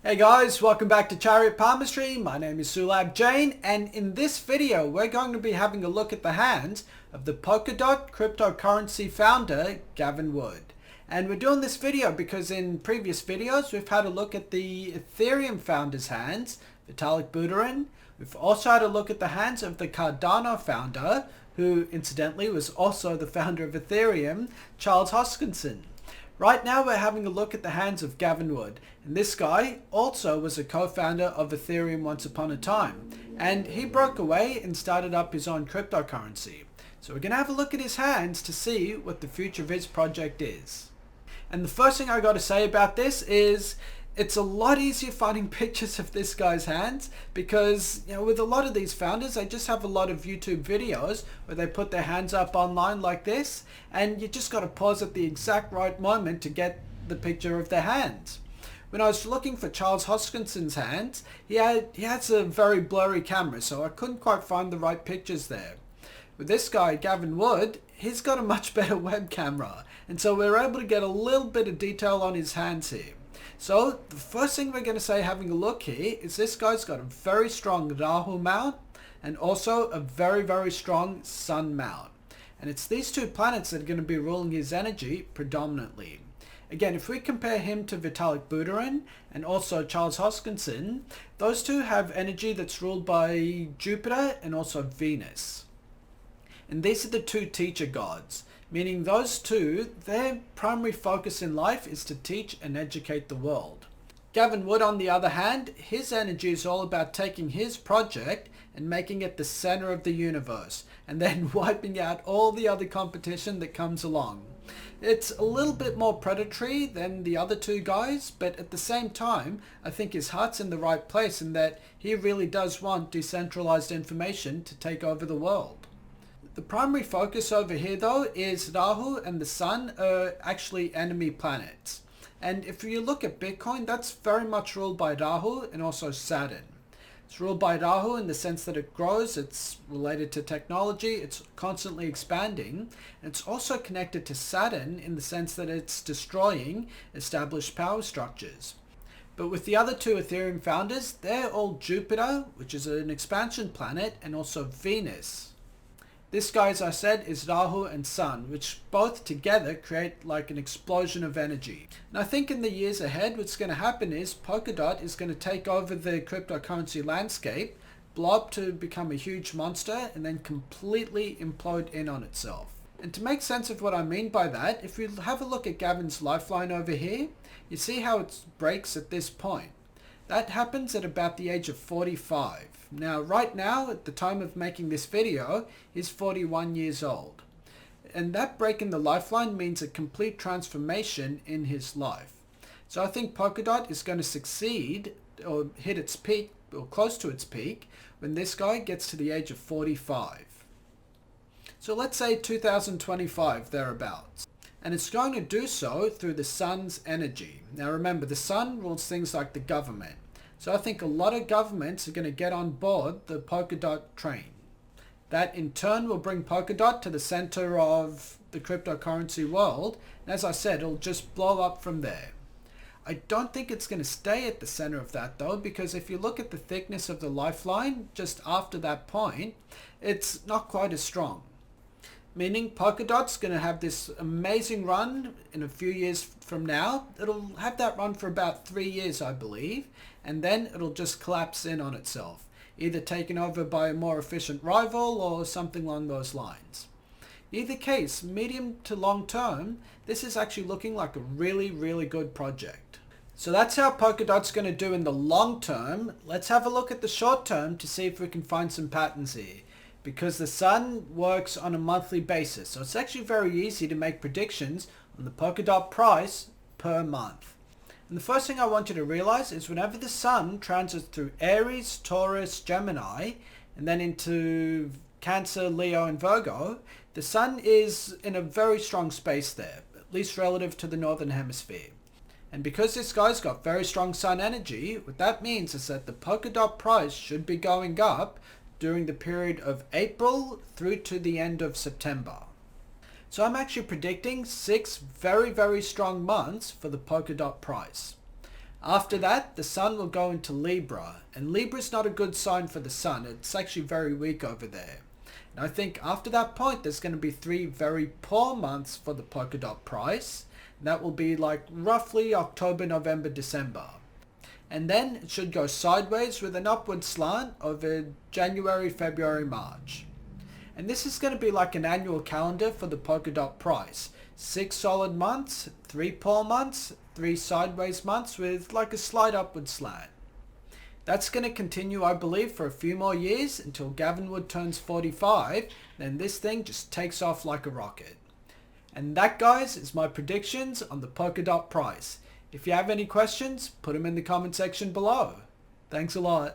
Hey guys, welcome back to Chariot Palmistry. My name is Sulabh Jain, and in this video we're going to be having a look at the hands of the Polkadot cryptocurrency founder Gavin Wood. And we're doing this video because in previous videos we've had a look at the Ethereum founder's hands, Vitalik Buterin. We've also had a look at the hands of the Cardano founder, who incidentally was also the founder of Ethereum, Charles Hoskinson. Right now we're having a look at the hands of Gavin Wood, and this guy also was a co-founder of Ethereum once upon a time, and he broke away and started up his own cryptocurrency. So we're going to have a look at his hands to see what the future of his project is. And the first thing I got to say about this is it's a lot easier finding pictures of this guy's hands because, with a lot of these founders, they just have a lot of YouTube videos where they put their hands up online like this, and you just got to pause at the exact right moment to get the picture of their hands. When I was looking for Charles Hoskinson's hands, he has a very blurry camera, so I couldn't quite find the right pictures there. With this guy, Gavin Wood, he's got a much better web camera, and so we're able to get a little bit of detail on his hands here. So the first thing we're going to say having a look here is this guy's got a very strong Rahu mount and also a very, very strong Sun mount. And it's these two planets that are going to be ruling his energy predominantly. Again, if we compare him to Vitalik Buterin and also Charles Hoskinson, those two have energy that's ruled by Jupiter and also Venus. And these are the two teacher gods, meaning those two, their primary focus in life is to teach and educate the world. Gavin Wood, on the other hand, his energy is all about taking his project and making it the center of the universe, and then wiping out all the other competition that comes along. It's a little bit more predatory than the other two guys, but at the same time, I think his heart's in the right place in that he really does want decentralized information to take over the world. The primary focus over here though is Rahu and the Sun are actually enemy planets. And if you look at Bitcoin, that's very much ruled by Rahu and also Saturn. It's ruled by Rahu in the sense that it grows, it's related to technology, it's constantly expanding. And it's also connected to Saturn in the sense that it's destroying established power structures. But with the other two Ethereum founders, they're all Jupiter, which is an expansion planet, and also Venus. This guy, as I said, is Rahu and Sun, which both together create like an explosion of energy. And I think in the years ahead, what's going to happen is Polkadot is going to take over the cryptocurrency landscape, blow up to become a huge monster, and then completely implode in on itself. And to make sense of what I mean by that, if we have a look at Gavin's lifeline over here, you see how it breaks at this point. That happens at about the age of 45. Now, right now, at the time of making this video, he's 41 years old. And that break in the lifeline means a complete transformation in his life. So I think Polkadot is going to succeed or hit its peak or close to its peak when this guy gets to the age of 45. So let's say 2025 thereabouts. And it's going to do so through the Sun's energy. Now remember, the Sun rules things like the government. So I think a lot of governments are going to get on board the Polkadot train. That in turn will bring Polkadot to the center of the cryptocurrency world. And as I said, it'll just blow up from there. I don't think it's going to stay at the center of that though, because if you look at the thickness of the lifeline just after that point, it's not quite as strong. Meaning Polkadot's going to have this amazing run in a few years from now. It'll have that run for about 3 years, I believe, and then it'll just collapse in on itself, either taken over by a more efficient rival or something along those lines. Either case, medium to long term, this is actually looking like a really, really good project. So that's how Polkadot's going to do in the long term. Let's have a look at the short term to see if we can find some patterns here. Because the Sun works on a monthly basis, so it's actually very easy to make predictions on the Polkadot price per month. And the first thing I want you to realize is whenever the Sun transits through Aries, Taurus, Gemini, and then into Cancer, Leo, and Virgo, the Sun is in a very strong space there, at least relative to the Northern Hemisphere. And because this guy's got very strong Sun energy, what that means is that the Polkadot price should be going up during the period of April through to the end of September. So I'm actually predicting 6 very, very strong months for the Polkadot price. After that, the sun will go into Libra, and Libra is not a good sign for the sun. It's actually very weak over there. And I think after that point, there's going to be 3 very poor months for the Polkadot price. And that will be like roughly October, November, December. And then it should go sideways with an upward slant over January, February, March. And this is going to be like an annual calendar for the Polkadot price. 6 solid months, 3 poor months, 3 sideways months with like a slight upward slant. That's going to continue, I believe, for a few more years until Gavin Wood turns 45. Then this thing just takes off like a rocket. And that, guys, is my predictions on the Polkadot price. If you have any questions, put them in the comment section below. Thanks a lot.